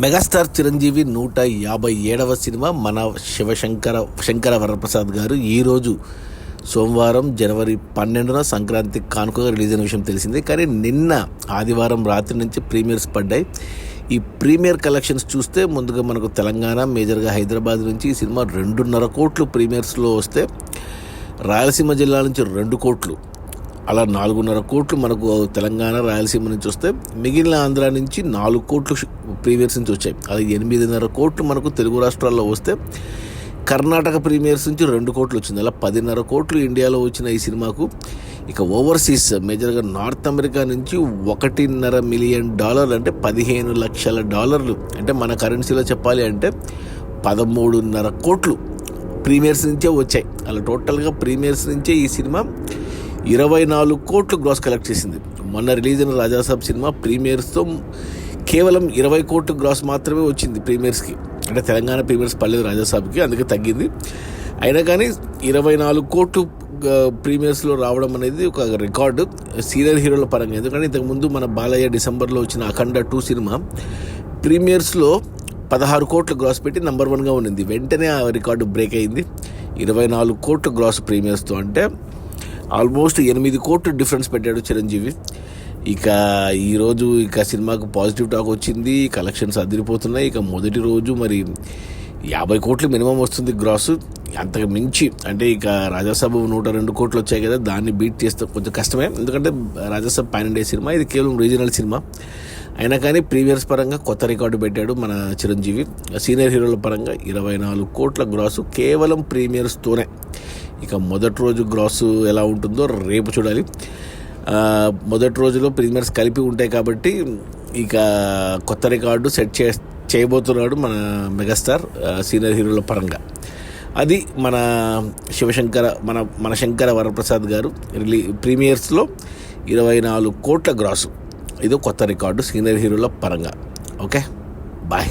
Megastar Chiranjeevi 157వ cinema మన శంకర వరప్రసాద్ గారు ఈరోజు సోమవారం జనవరి 12న సంక్రాంతి కానుకగా రిలీజ్ అయిన విషయం తెలిసిందే. కానీ నిన్న ఆదివారం రాత్రి నుంచి ప్రీమియర్స్ పడ్డాయి. ఈ ప్రీమియర్ కలెక్షన్స్ చూస్తే ముందుగా మనకు తెలంగాణ, మేజర్గా హైదరాబాద్ నుంచి ఈ సినిమా 2.5 కోట్లు ప్రీమియర్స్లో వస్తే, రాయలసీమ జిల్లా నుంచి 2 కోట్లు, అలా 4.5 కోట్లు మనకు తెలంగాణ, రాయలసీమ నుంచి వస్తే, మిగిలిన ఆంధ్ర నుంచి 4 కోట్లు ప్రీమియర్స్ నుంచి వచ్చాయి. అది 8.5 కోట్లు మనకు తెలుగు రాష్ట్రాల్లో వస్తే, కర్ణాటక ప్రీమియర్స్ నుంచి 2 కోట్లు వచ్చింది. అలా 10.5 కోట్లు ఇండియాలో వచ్చిన ఈ సినిమాకు ఇక ఓవర్సీస్ మేజర్గా నార్త్ అమెరికా నుంచి $1.5 మిలియన్ అంటే $15 లక్షల, అంటే మన కరెన్సీలో చెప్పాలి అంటే 13.5 కోట్లు ప్రీమియర్స్ నుంచే వచ్చాయి. అలా టోటల్గా ప్రీమియర్స్ నుంచే ఈ సినిమా 24 కోట్లు గ్రాస్ కలెక్ట్ చేసింది. మొన్న రిలీజ్ అయిన రాజాసాబ్ సినిమా ప్రీమియర్స్తో కేవలం 20 కోట్లు గ్రాస్ మాత్రమే వచ్చింది ప్రీమియర్స్కి. అంటే తెలంగాణ ప్రీమియర్స్ పడలేదు రాజాసాబ్కి, అందుకే తగ్గింది. అయినా కానీ 24 కోట్లు ప్రీమియర్స్లో రావడం అనేది ఒక రికార్డు సీనియర్ హీరోల పరంగా. ఎందుకంటే ఇంతకుముందు మన బాలయ్య డిసెంబర్లో వచ్చిన అఖండ 2 సినిమా ప్రీమియర్స్లో 16 కోట్లు గ్రాస్ పెట్టి నెంబర్ 1గా ఉండింది. వెంటనే ఆ రికార్డు బ్రేక్ అయింది 24 కోట్లు గ్రాస్ ప్రీమియర్స్తో. అంటే ఆల్మోస్ట్ 8 కోట్లు డిఫరెన్స్ పెట్టాడు చిరంజీవి. ఇక ఈరోజు ఇక సినిమాకు పాజిటివ్ టాక్ వచ్చింది, కలెక్షన్స్ అదిరిపోతున్నాయి. ఇక మొదటి రోజు మరి 50 కోట్లు మినిమం వస్తుంది గ్రాస్. అంతకు మించి అంటే ఇక రాజాసాబ్ 102 కోట్లు వచ్చాయి కదా, దాన్ని బీట్ చేస్తే కొంచెం కష్టమే. ఎందుకంటే రాజాసాబ్ పాన్-ఇండియా సినిమా, ఇది కేవలం రీజనల్ సినిమా. అయినా కానీ ప్రీమియర్స్ పరంగా కొత్త రికార్డు పెట్టాడు మన చిరంజీవి. సీనియర్ హీరోల పరంగా 24 కోట్ల గ్రాసు కేవలం ప్రీమియర్స్తోనే. ఇక మొదటి రోజు గ్రాసు ఎలా ఉంటుందో రేపు చూడాలి. మొదటి రోజులో ప్రీమియర్స్ కలిపి ఉంటాయి కాబట్టి ఇక కొత్త రికార్డు సెట్ చేయబోతున్నాడు మన మెగాస్టార్ సీనియర్ హీరోల పరంగా. అది మన శంకర వరప్రసాద్ గారు ప్రీమియర్స్లో 24 కోట్ల గ్రాసు. ఇదో కొత్త రికార్డు సీనియర్ హీరోల పరంగా. Okay, bye.